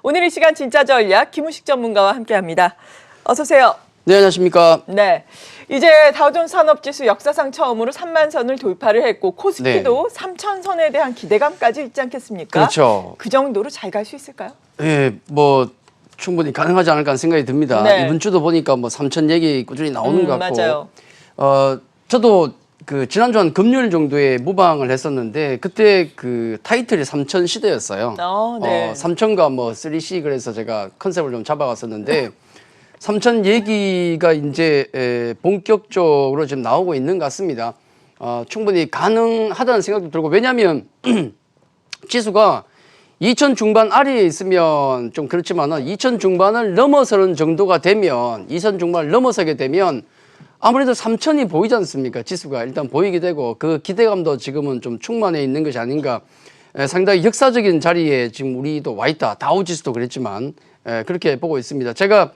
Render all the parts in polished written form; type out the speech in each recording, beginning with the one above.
오늘 이 시간 진짜 전략 김우식 전문가와 함께합니다. 어서 오세요. 네, 안녕하십니까. 네, 이제 다우존스 산업지수 역사상 처음으로 3만 선을 돌파를 했고 코스피도 3천 선에 대한 기대감까지 있지 않겠습니까? 그렇죠. 그 정도로 잘 갈 수 있을까요? 예, 뭐 충분히 가능하지 않을까 하는 생각이 듭니다. 네. 이번 주도 보니까 뭐 3천 얘기 꾸준히 나오는 것 같고. 맞아요. 저도 그 지난주 한 금요일 정도에 무방을 했었는데 그때 그 타이틀이 3천 시대였어요. 네. 3천과 뭐 3C 그래서 제가 컨셉을 좀 잡아갔었는데 3천 얘기가 이제 본격적으로 지금 나오고 있는 것 같습니다. 충분히 가능하다는 생각도 들고, 왜냐하면 지수가 2천 중반 아래에 있으면 좀 그렇지만은 2천 중반을 넘어서는 정도가 되면, 2천 중반을 넘어서게 되면 아무래도 3천이 보이지 않습니까? 지수가 일단 보이게 되고, 그 기대감도 지금은 좀 충만해 있는 것이 아닌가. 상당히 역사적인 자리에 지금 우리도 와 있다. 다우 지수도 그랬지만 그렇게 보고 있습니다. 제가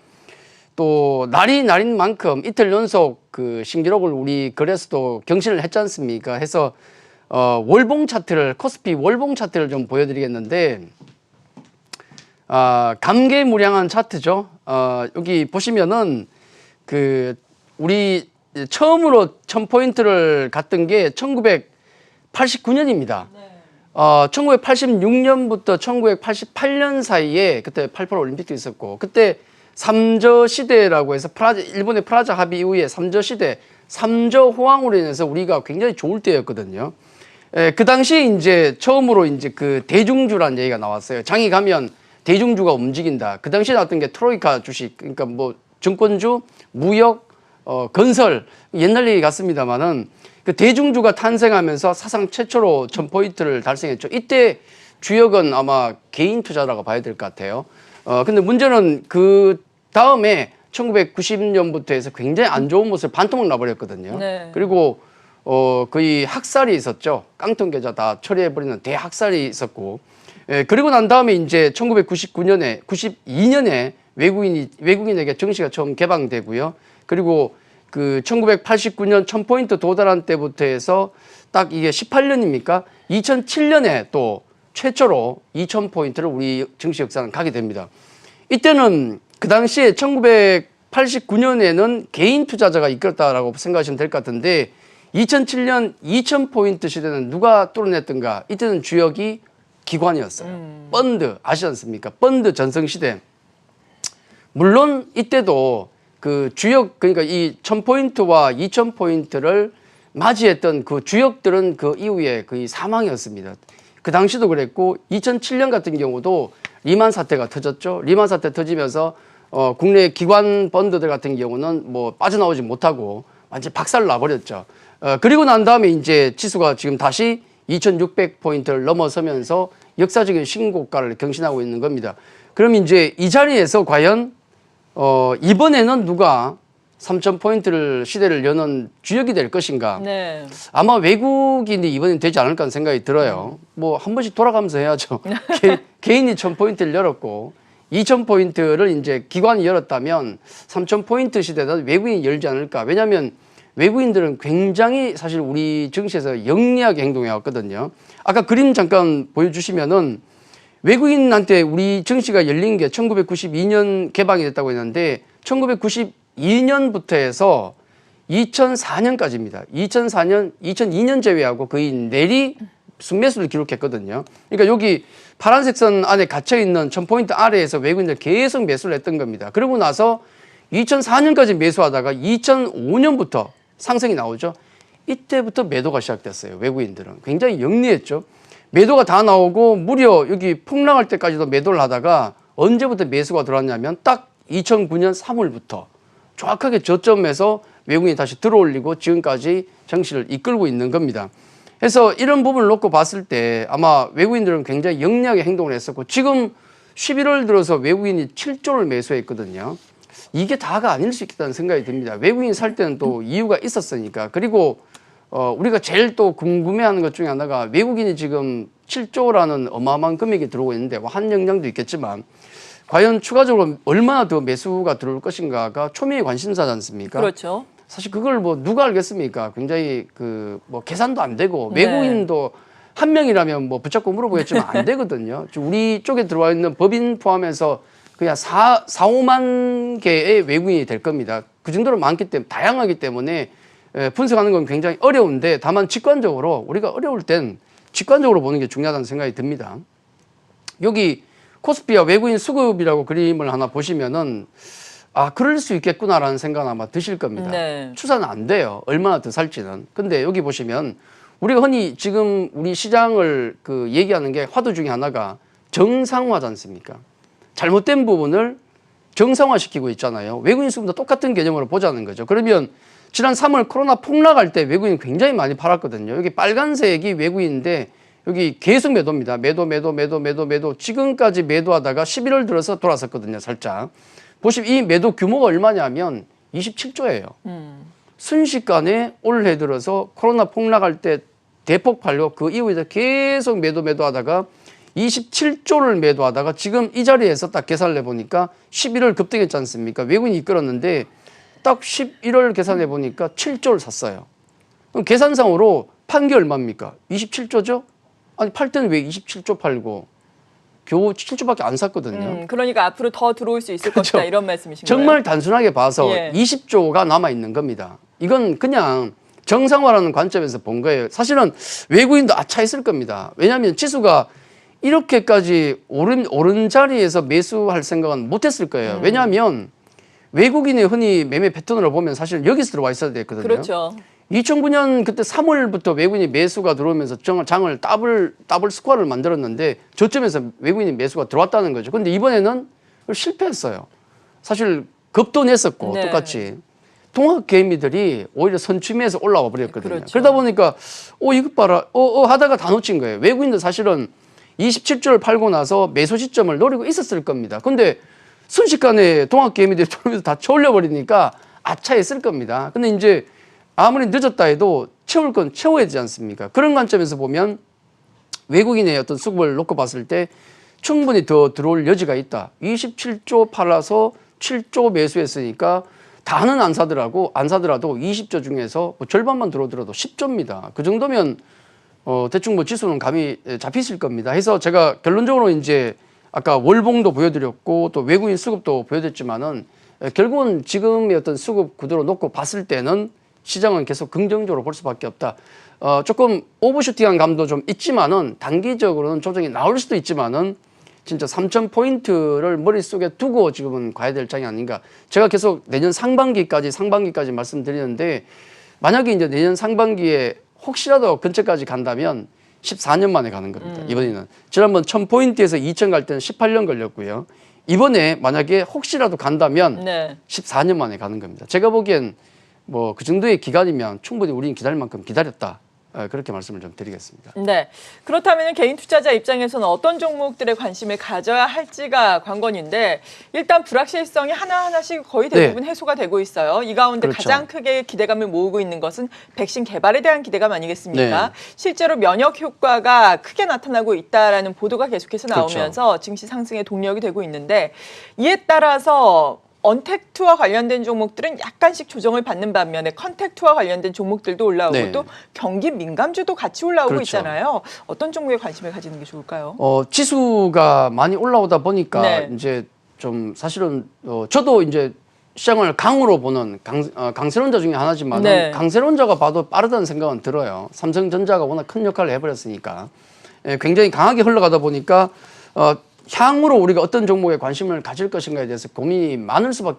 또 날인 만큼 이틀 연속 그 신기록을 우리 거래소도 경신을 했지 않습니까? 해서 월봉 차트를, 코스피 월봉 차트를 좀 보여드리겠는데, 감개무량한 차트죠. 여기 보시면은 그 우리 처음으로 1000포인트를 갔던 게 1989년입니다. 1986년부터 1988년 사이에 그때 88 올림픽도 있었고, 그때 삼저 시대라고 해서 일본의 프라자 합의 이후에 삼저 시대, 삼저 호황으로 인해서 우리가 굉장히 좋을 때였거든요. 그 당시에 이제 처음으로 이제 그 대중주라는 얘기가 나왔어요. 장이 가면 대중주가 움직인다. 그 당시에 나왔던 게 트로이카 주식, 그러니까 뭐 증권주, 무역, 건설, 옛날 얘기 같습니다만은 그 대중주가 탄생하면서 사상 최초로 1000포인트를 달성했죠. 이때 주역은 아마 개인 투자라고 봐야 될 것 같아요. 근데 문제는 그 다음에 1990년부터 해서 굉장히 안 좋은 모습을 반토막 나버렸거든요. 네. 그리고 거의 학살이 있었죠. 깡통 계좌 다 처리해버리는 대학살이 있었고, 그리고 난 다음에 이제 1999년에, 92년에 외국인에게 증시가 처음 개방되고요. 그리고 그 1989년 1000포인트 도달한 때부터 해서 딱 이게 18년입니까? 2007년에 또 최초로 2000포인트를 우리 증시 역사는 가게 됩니다. 이때는 그 당시에 1989년에는 개인 투자자가 이끌었다라고 생각하시면 될 것 같은데, 2007년 2000포인트 시대는 누가 뚫어냈던가? 이때는 주역이 기관이었어요. 펀드 아시지 않습니까? 펀드 전성시대. 물론 이때도 그 주역, 그러니까 이 1000포인트와 2000포인트를 맞이했던 그 주역들은 그 이후에 거의 사망이었습니다. 그 당시도 그랬고, 2007년 같은 경우도 리만 사태가 터졌죠. 리만 사태 터지면서 국내 기관 펀드들 같은 경우는 뭐 빠져나오지 못하고 완전 박살 나버렸죠. 그리고 난 다음에 이제 지수가 지금 다시 2600포인트를 넘어서면서 역사적인 신고가를 경신하고 있는 겁니다. 그럼 이제 이 자리에서 과연 이번에는 누가 3000포인트를 시대를 여는 주역이 될 것인가? 네. 아마 외국인이 이번엔 되지 않을까 하는 생각이 들어요. 뭐 한 번씩 돌아가면서 해야죠. 개인이 1000포인트를 열었고 2000포인트를 이제 기관이 열었다면 3000포인트 시대는 외국인이 열지 않을까. 왜냐하면 외국인들은 굉장히 사실 우리 증시에서 영리하게 행동해 왔거든요. 아까 그림 잠깐 보여주시면은 외국인한테 우리 증시가 열린 게 1992년 개방이 됐다고 했는데 1992년부터 해서 2004년까지입니다. 2002년 제외하고 거의 내리 순매수를 기록했거든요. 그러니까 여기 파란색 선 안에 갇혀있는 1000포인트 아래에서 외국인들 계속 매수를 했던 겁니다. 그러고 나서 2004년까지 매수하다가 2005년부터 상승이 나오죠. 이때부터 매도가 시작됐어요. 외국인들은 굉장히 영리했죠. 매도가 다 나오고 무려 여기 폭락할 때까지도 매도를 하다가 언제부터 매수가 들어왔냐면 딱 2009년 3월부터 정확하게 저점에서 외국인이 다시 들어올리고 지금까지 정시를 이끌고 있는 겁니다. 그래서 이런 부분을 놓고 봤을 때 아마 외국인들은 굉장히 영리하게 행동을 했었고, 지금 11월 들어서 외국인이 7조를 매수했거든요. 이게 다가 아닐 수 있겠다는 생각이 듭니다. 외국인이 살 때는 또 이유가 있었으니까. 그리고 우리가 제일 또 궁금해하는 것 중에 하나가 외국인이 지금 7조라는 어마어마한 금액이 들어오고 있는데, 한 영향도 있겠지만 과연 추가적으로 얼마나 더 매수가 들어올 것인가가 초미의 관심사지 않습니까? 그렇죠. 사실 그걸 뭐 누가 알겠습니까? 굉장히 그 뭐 계산도 안 되고 네. 외국인도 한 명이라면 뭐 붙잡고 물어보겠지만 안 되거든요. 우리 쪽에 들어와 있는 법인 포함해서 그냥 5만 개의 외국인이 될 겁니다. 그 정도로 많기 때문에 다양하기 때문에 분석하는 건 굉장히 어려운데 다만 직관적으로 우리가 어려울 땐 직관적으로 보는 게 중요하다는 생각이 듭니다. 여기 코스피와 외국인 수급이라고 그림을 하나 보시면은 아 그럴 수 있겠구나라는 생각 아마 드실 겁니다. 네. 추산은 안 돼요. 얼마나 더 살지는. 근데 여기 보시면 우리가 흔히 지금 우리 시장을 그 얘기하는 게 화두 중에 하나가 정상화지 않습니까? 잘못된 부분을 정상화시키고 있잖아요. 외국인 수급도 똑같은 개념으로 보자는 거죠. 그러면 지난 3월 코로나 폭락할 때 외국인 굉장히 많이 팔았거든요. 여기 빨간색이 외국인인데 여기 계속 매도입니다. 매도. 지금까지 매도하다가 11월 들어서 돌아섰거든요. 살짝. 보시면 이 매도 규모가 얼마냐면 27조예요. 순식간에 올해 들어서 코로나 폭락할 때 대폭 팔려 그 이후에 계속 매도하다가 27조를 매도하다가 지금 이 자리에서 딱 계산을 해보니까 11월 급등했지 않습니까? 외국인이 이끌었는데 딱 11월 계산해 보니까 7조를 샀어요. 그럼 계산상으로 판 게 얼마입니까? 27조죠? 아니 팔 때는 왜 27조 팔고 겨우 7조밖에 안 샀거든요. 그러니까 앞으로 더 들어올 수 있을 그렇죠. 것이다 이런 말씀이신 거예요? 정말 단순하게 봐서 예. 20조가 남아 있는 겁니다. 이건 그냥 정상화라는 관점에서 본 거예요. 사실은 외국인도 아차 했을 겁니다. 왜냐하면 지수가 이렇게까지 오른 자리에서 매수할 생각은 못했을 거예요. 왜냐하면 외국인의 흔히 매매 패턴으로 보면 사실 여기서 들어와 있어야 됐거든요. 그렇죠. 2009년 그때 3월부터 외국인이 매수가 들어오면서 장을 더블 스코어를 만들었는데 저점에서 외국인이 매수가 들어왔다는 거죠. 근데 이번에는 실패했어요. 사실 겁도 냈었고 네. 똑같이 통합 개미들이 오히려 선취매에서 올라와 버렸거든요. 그렇죠. 그러다 보니까 이것 봐라 하다가 다 놓친 거예요. 외국인도 사실은 27조를 팔고 나서 매수 시점을 노리고 있었을 겁니다. 근데 순식간에 통합 개미들이 돌면서 다 채올려 버리니까 아차했을 겁니다. 근데 이제 아무리 늦었다 해도 채울 건 채워야 되지 않습니까? 그런 관점에서 보면 외국인의 어떤 수급을 놓고 봤을 때 충분히 더 들어올 여지가 있다. 27조 팔아서 7조 매수했으니까 다는 안 사더라도 20조 중에서 뭐 절반만 들어오더라도 10조입니다. 그 정도면 대충 뭐 지수는 감이 잡히실 겁니다. 해서 제가 결론적으로 이제 아까 월봉도 보여드렸고 또 외국인 수급도 보여드렸지만은 결국은 지금의 어떤 수급 구도로 놓고 봤을 때는 시장은 계속 긍정적으로 볼 수밖에 없다. 조금 오버슈팅한 감도 좀 있지만은 단기적으로는 조정이 나올 수도 있지만은 진짜 3,000포인트를 머릿속에 두고 지금은 가야 될 장이 아닌가. 제가 계속 내년 상반기까지 말씀드리는데 만약에 이제 내년 상반기에 혹시라도 근처까지 간다면 14년 만에 가는 겁니다. 이번에는. 지난번 1,000포인트에서 2,000 갈 때는 18년 걸렸고요. 이번에 만약에 혹시라도 간다면 네. 14년 만에 가는 겁니다. 제가 보기엔 뭐 그 정도의 기간이면 충분히 우리는 기다릴 만큼 기다렸다. 그렇게 말씀을 좀 드리겠습니다. 네. 그렇다면 개인 투자자 입장에서는 어떤 종목들에 관심을 가져야 할지가 관건인데 일단 불확실성이 하나하나씩 거의 대부분 해소가 되고 있어요. 이 가운데 그렇죠. 가장 크게 기대감을 모으고 있는 것은 백신 개발에 대한 기대감 아니겠습니까? 네. 실제로 면역 효과가 크게 나타나고 있다라는 보도가 계속해서 나오면서 그렇죠. 증시 상승의 동력이 되고 있는데 이에 따라서 언택트와 관련된 종목들은 약간씩 조정을 받는 반면에 컨택트와 관련된 종목들도 올라오고 네. 또 경기 민감주도 같이 올라오고 그렇죠. 있잖아요. 어떤 종목에 관심을 가지는 게 좋을까요? 지수가 많이 올라오다 보니까 네. 이제 좀 사실은 저도 이제 시장을 강으로 보는 강세론자 중에 하나지만 네. 강세론자가 봐도 빠르다는 생각은 들어요. 삼성전자가 워낙 큰 역할을 해버렸으니까 굉장히 강하게 흘러가다 보니까 향후로 우리가 어떤 종목에 관심을 가질 것인가에 대해서 고민이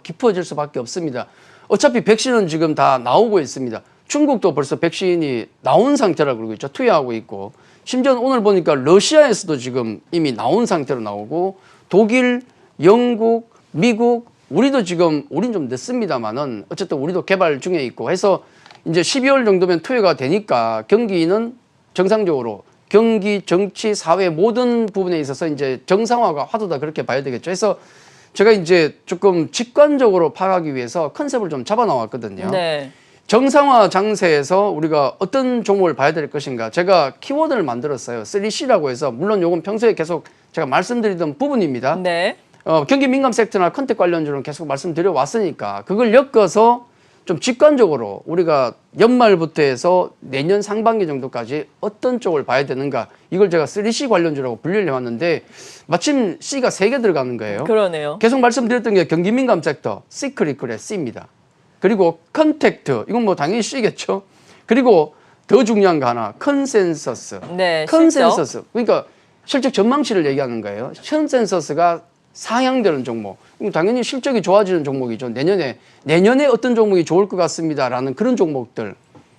깊어질 수밖에 없습니다. 어차피 백신은 지금 다 나오고 있습니다. 중국도 벌써 백신이 나온 상태라고 그러고 있죠. 투여하고 있고 심지어 오늘 보니까 러시아에서도 지금 이미 나온 상태로 나오고 독일, 영국, 미국 우리는 좀 늦습니다만은 어쨌든 우리도 개발 중에 있고 해서 이제 12월 정도면 투여가 되니까 경기는 정상적으로 경기, 정치, 사회 모든 부분에 있어서 이제 정상화가 화두다 그렇게 봐야 되겠죠. 그래서 제가 이제 조금 직관적으로 파악하기 위해서 컨셉을 좀 잡아 나왔거든요. 네. 정상화 장세에서 우리가 어떤 종목을 봐야 될 것인가. 제가 키워드를 만들었어요. 3C라고 해서 물론 요건 평소에 계속 제가 말씀드리던 부분입니다. 네. 경기 민감 섹터나 컨택 관련주는 계속 말씀드려 왔으니까 그걸 엮어서 좀 직관적으로 우리가 연말부터 해서 내년 상반기 정도까지 어떤 쪽을 봐야 되는가 이걸 제가 3C 관련주라고 분류를 해왔는데 마침 C가 3개 들어가는 거예요. 그러네요. 계속 말씀드렸던 게 경기민감 섹터 시크릿의 C입니다. 그리고 컨택트 이건 뭐 당연히 C겠죠. 그리고 더 중요한 거 하나 컨센서스. 네, 컨센서스. 그러니까 실적 전망치를 얘기하는 거예요. 컨센서스가 상향되는 종목. 그럼 당연히 실적이 좋아지는 종목이죠. 내년에 어떤 종목이 좋을 것 같습니다라는 그런 종목들.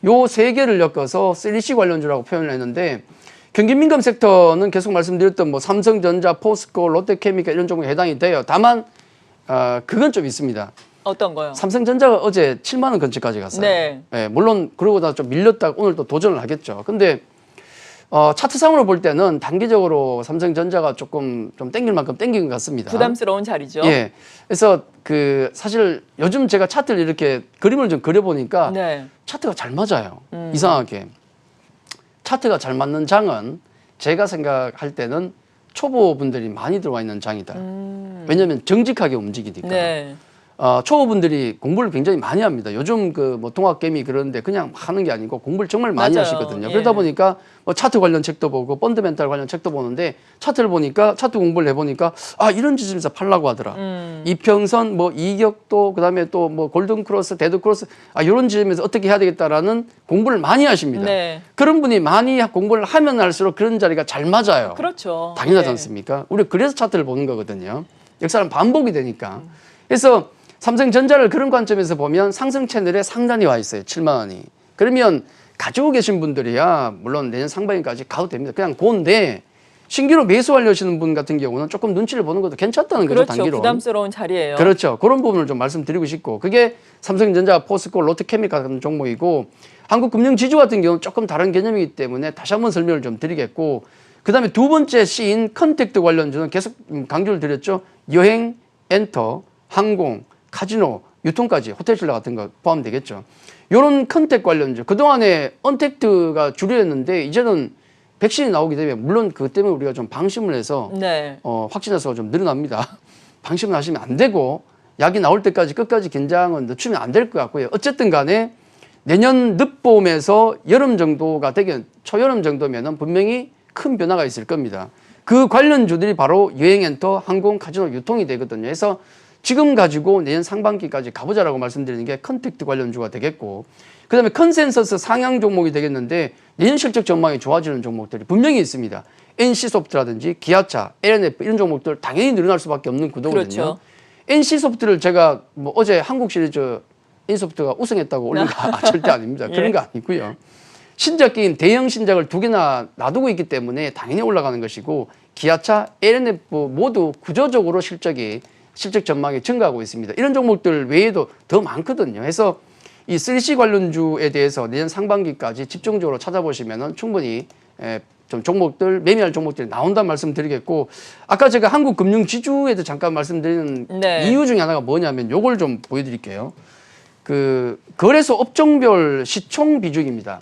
요 세 개를 엮어서 3C 관련주라고 표현을 했는데 경기민감 섹터는 계속 말씀드렸던 뭐 삼성전자, 포스코, 롯데케미칼 이런 종목에 해당이 돼요. 다만 그건 좀 있습니다. 어떤 거요? 삼성전자가 어제 7만 원 근처까지 갔어요. 네. 예, 물론 그러고 나 좀 밀렸다가 오늘 또 도전을 하겠죠. 근데 차트상으로 볼 때는 단기적으로 삼성전자가 조금 좀 땡길 만큼 땡긴 것 같습니다. 부담스러운 자리죠. 예. 그래서 그 사실 요즘 제가 차트를 이렇게 그림을 좀 그려보니까 네. 차트가 잘 맞아요. 이상하게. 차트가 잘 맞는 장은 제가 생각할 때는 초보분들이 많이 들어와 있는 장이다. 왜냐하면 정직하게 움직이니까. 네. 초보분들이 공부를 굉장히 많이 합니다. 요즘 그 뭐 동학개미 그러는데 그냥 하는 게 아니고 공부를 정말 많이 맞아요. 하시거든요. 예. 그러다 보니까 뭐 차트 관련 책도 보고 펀드멘탈 관련 책도 보는데 차트를 보니까 차트 공부를 해보니까 아 이런 지점에서 팔라고 하더라. 이평선 뭐 이격도 그다음에 또 뭐 골든크로스, 데드크로스 아 이런 지점에서 어떻게 해야 되겠다라는 공부를 많이 하십니다. 네. 그런 분이 많이 공부를 하면 할수록 그런 자리가 잘 맞아요. 그렇죠. 당연하지 네. 않습니까? 우리 그래서 차트를 보는 거거든요. 역사는 반복이 되니까. 그래서 삼성전자를 그런 관점에서 보면 상승 채널에 상단이 와 있어요. 7만 원이. 그러면 가지고 계신 분들이야 물론 내년 상반기까지 가도 됩니다. 그냥 본데 신규로 매수하려시는 분 같은 경우는 조금 눈치를 보는 것도 괜찮다는 거죠. 그렇죠. 단기로. 부담스러운 자리예요. 그렇죠. 그런 부분을 좀 말씀드리고 싶고 그게 삼성전자, 포스코, 롯데케미칼 같은 종목이고 한국금융지주 같은 경우는 조금 다른 개념이기 때문에 다시 한번 설명을 좀 드리겠고 그다음에 두 번째 C인 컨택트 관련주는 계속 강조를 드렸죠. 여행, 엔터, 항공, 카지노, 유통까지 호텔 신라 같은 거 포함되겠죠. 이런 컨택 관련주 그동안에 언택트가 주류였는데 이제는 백신이 나오기 때문에 물론 그것 때문에 우리가 좀 방심을 해서 네. 확진자 수가 좀 늘어납니다. 방심을 하시면 안 되고 약이 나올 때까지 끝까지 긴장은 늦추면 안 될 것 같고요. 어쨌든 간에 내년 늦봄에서 여름 정도가 되긴 초여름 정도면은 분명히 큰 변화가 있을 겁니다. 그 관련주들이 바로 여행 엔터, 항공, 카지노, 유통이 되거든요. 그래서 지금 가지고 내년 상반기까지 가보자라고 말씀드리는 게 컨택트 관련주가 되겠고 그다음에 컨센서스 상향 종목이 되겠는데 내년 실적 전망이 좋아지는 종목들이 분명히 있습니다. NC소프트라든지 기아차, LNF 이런 종목들 당연히 늘어날 수밖에 없는 구도거든요. 그렇죠. NC소프트를 제가 뭐 어제 한국 시리즈 NC소프트가 우승했다고 올린 거 절대 아닙니다. 그런 거 아니고요. 신작 게임 대형 신작을 2개나 놔두고 있기 때문에 당연히 올라가는 것이고 기아차, LNF 모두 구조적으로 실적 전망이 증가하고 있습니다. 이런 종목들 외에도 더 많거든요. 그래서 이 3C 관련주에 대해서 내년 상반기까지 집중적으로 찾아보시면 충분히 좀 종목들, 매매할 종목들이 나온다는 말씀 드리겠고 아까 제가 한국금융지주에도 잠깐 말씀드리는 네. 이유 중에 하나가 뭐냐면 요걸 좀 보여드릴게요. 그 거래소 업종별 시총 비중입니다.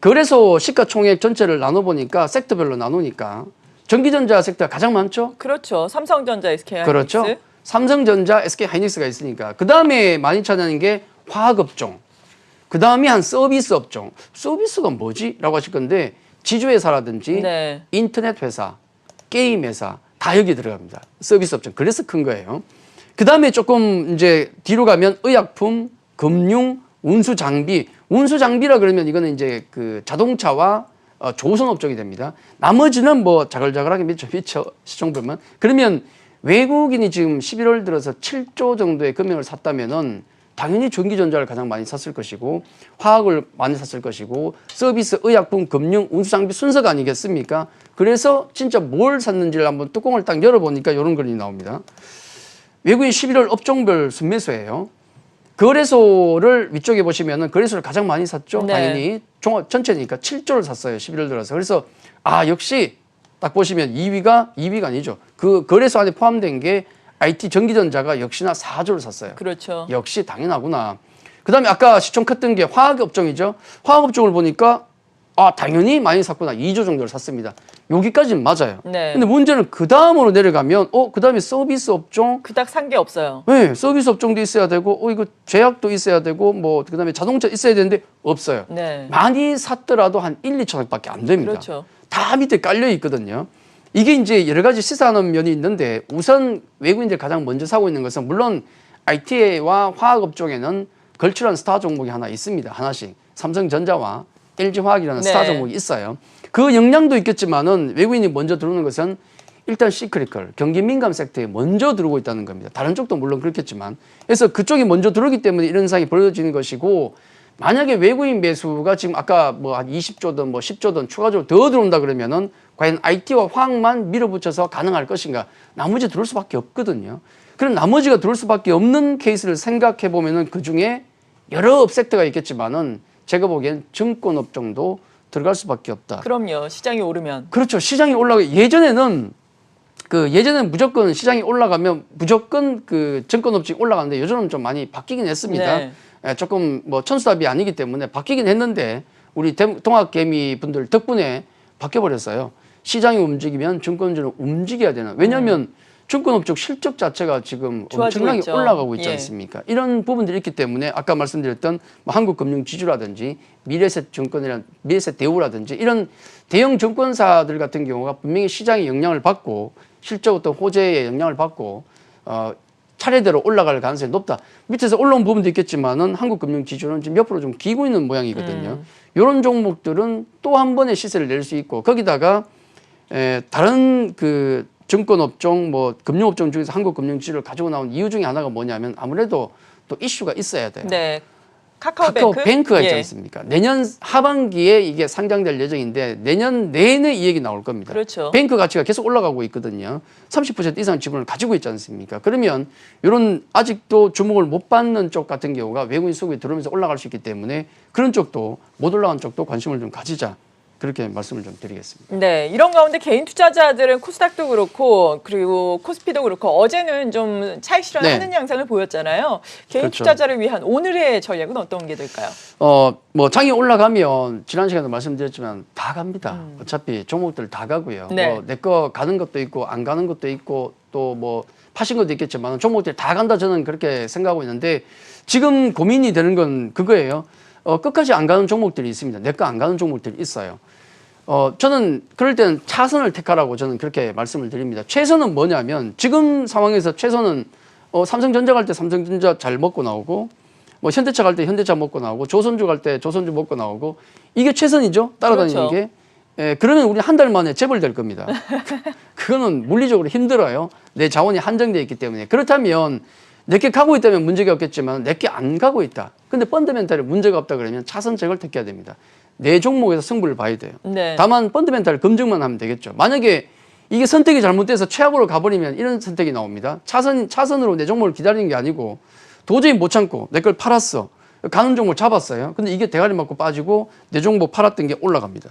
거래소 시가총액 전체를 나눠보니까 섹터별로 나누니까 전기전자 섹터가 가장 많죠? 그렇죠. 삼성전자, SK 하이닉스. 그렇죠. 삼성전자, SK 하이닉스가 있으니까. 그 다음에 많이 찾아내는 게 화학업종. 그 다음이 한 서비스 업종. 서비스가 뭐지? 라고 하실 건데 지주회사라든지 네. 인터넷 회사, 게임 회사 다 여기 들어갑니다. 서비스 업종. 그래서 큰 거예요. 그 다음에 조금 이제 뒤로 가면 의약품, 금융, 운수 장비. 운수 장비라 그러면 이거는 이제 그 자동차와 조선 업종이 됩니다. 나머지는 뭐 자글자글하게 미쳐 시총 보면 그러면 외국인이 지금 11월 들어서 7조 정도의 금액을 샀다면은 당연히 전기전자를 가장 많이 샀을 것이고 화학을 많이 샀을 것이고 서비스, 의약품, 금융, 운수장비 순서가 아니겠습니까? 그래서 진짜 뭘 샀는지를 한번 뚜껑을 딱 열어보니까 이런 그림이 나옵니다. 외국인 11월 업종별 순매수예요. 거래소를 위쪽에 보시면은 거래소를 가장 많이 샀죠. 네. 당연히 전체니까 7조를 샀어요. 11월 들어서. 그래서 역시 딱 보시면 2위가 아니죠. 그 거래소 안에 포함된 게 IT 전기전자가 역시나 4조를 샀어요. 그렇죠. 역시 당연하구나. 그다음에 아까 시총 컸던 게 화학업종이죠. 화학업종을 보니까 당연히 많이 샀구나. 2조 정도를 샀습니다. 여기까지는 맞아요. 네. 근데 문제는 그 다음으로 내려가면 그 다음에 서비스 업종 그닥 산 게 없어요. 네, 서비스 업종도 있어야 되고 이거 제약도 있어야 되고 뭐 그다음에 자동차 있어야 되는데 없어요. 네. 많이 샀더라도 한 1, 2천억밖에 안 됩니다. 그렇죠. 다 밑에 깔려 있거든요. 이게 이제 여러 가지 시사하는 면이 있는데 우선 외국인들 가장 먼저 사고 있는 것은 물론 IT와 화학 업종에는 걸출한 스타 종목이 하나 있습니다. 하나씩 삼성전자와 LG화학이라는 네. 스타 종목이 있어요. 그 영향도 있겠지만은 외국인이 먼저 들어오는 것은 일단 시크리컬 경기 민감 섹터에 먼저 들어오고 있다는 겁니다. 다른 쪽도 물론 그렇겠지만 그래서 그쪽이 먼저 들어오기 때문에 이런 상황이 벌어지는 것이고 만약에 외국인 매수가 지금 아까 뭐 한 20조든 뭐 10조든 추가적으로 더 들어온다 그러면은 과연 IT와 화학만 밀어붙여서 가능할 것인가? 나머지 들어올 수밖에 없거든요. 그럼 나머지가 들어올 수밖에 없는 케이스를 생각해 보면은 그 중에 여러 업섹터가 있겠지만은 제가 보기엔 증권업 정도 들어갈 수밖에 없다. 그럼요. 시장이 오르면. 그렇죠. 시장이 예전에는 무조건 시장이 올라가면 무조건 그 증권업종이 올라가는데 요즘은 좀 많이 바뀌긴 했습니다. 네. 조금 뭐 천수답이 아니기 때문에 바뀌긴 했는데 우리 동학개미 분들 덕분에 바뀌어버렸어요. 시장이 움직이면 증권주는 움직여야 되는. 왜냐하면 증권업종 실적 자체가 지금 엄청나게 있죠. 올라가고 있지 예. 않습니까? 이런 부분들이 있기 때문에 아까 말씀드렸던 뭐 한국금융지주라든지 미래에셋 대우라든지 이런 대형 증권사들 같은 경우가 분명히 시장의 영향을 받고 실적 어떤 호재의 영향을 받고 차례대로 올라갈 가능성이 높다. 밑에서 올라온 부분도 있겠지만은 한국금융지주는 지금 옆으로 좀 기고 있는 모양이거든요. 이런 종목들은 또 한 번의 시세를 낼 수 있고 거기다가 다른 그 증권업종 뭐 금융업종 중에서 한국금융지주를 가지고 나온 이유 중에 하나가 뭐냐면 아무래도 또 이슈가 있어야 돼요. 네. 카카오뱅크? 있지 않습니까? 내년 하반기에 이게 상장될 예정인데 내년 내내 이 얘기 나올 겁니다. 그렇죠. 뱅크 가치가 계속 올라가고 있거든요. 30% 이상 지분을 가지고 있지 않습니까? 그러면 이런 아직도 주목을 못 받는 쪽 같은 경우가 외국인 수급이 들어오면서 올라갈 수 있기 때문에 그런 쪽도 못 올라간 쪽도 관심을 좀 가지자. 그렇게 말씀을 좀 드리겠습니다. 네, 이런 가운데 개인 투자자들은 코스닥도 그렇고 그리고 코스피도 그렇고 어제는 좀 차익 실현을 네. 하는 양상을 보였잖아요. 개인 그렇죠. 투자자를 위한 오늘의 전략은 어떤 게 될까요? 뭐 장이 올라가면 지난 시간에 말씀드렸지만 다 갑니다. 어차피 종목들 다 가고요. 네. 뭐 내 거 가는 것도 있고 안 가는 것도 있고 또 뭐 파신 것도 있겠지만 종목들 다 간다 저는 그렇게 생각하고 있는데 지금 고민이 되는 건 그거예요. 끝까지 안 가는 종목들이 있습니다. 내 거 안 가는 종목들이 있어요. 저는 그럴 때는 차선을 택하라고 저는 그렇게 말씀을 드립니다. 최선은 뭐냐면 지금 상황에서 최선은 삼성전자 갈 때 삼성전자 잘 먹고 나오고 뭐 현대차 갈 때 현대차 먹고 나오고 조선주 갈 때 조선주 먹고 나오고 이게 최선이죠. 따라다니는 그렇죠. 게. 그러면 우리 한 달 만에 재벌될 겁니다. 그거는 물리적으로 힘들어요. 내 자원이 한정되어 있기 때문에. 그렇다면 내게 가고 있다면 문제가 없겠지만 내게 안 가고 있다. 근데 펀더멘탈에 문제가 없다 그러면 차선책을 택해야 됩니다. 내 종목에서 승부를 봐야 돼요. 네. 다만 펀더멘탈 검증만 하면 되겠죠. 만약에 이게 선택이 잘못돼서 최악으로 가버리면 이런 선택이 나옵니다. 차선으로 내 종목을 기다리는 게 아니고 도저히 못 참고 내 걸 팔았어. 가는 종목 잡았어요. 근데 이게 대가리 맞고 빠지고 내 종목 팔았던 게 올라갑니다.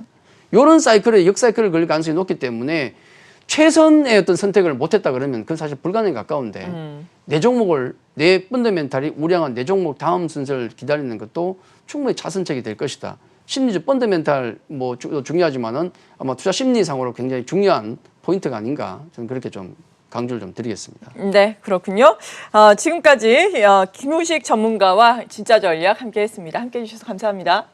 이런 사이클에 역사이클을 걸릴 가능성이 높기 때문에 최선의 어떤 선택을 못했다 그러면 그건 사실 불가능에 가까운데 내 종목을 내 펀더멘탈이 우량한 내 종목 다음 순서를 기다리는 것도 충분히 차선책이 될 것이다. 심리적 펀더멘탈 뭐 중요하지만은 아마 투자 심리상으로 굉장히 중요한 포인트가 아닌가 저는 그렇게 좀 강조를 좀 드리겠습니다. 네, 그렇군요. 지금까지 김우식 전문가와 진짜 전략 함께했습니다. 함께해 주셔서 감사합니다.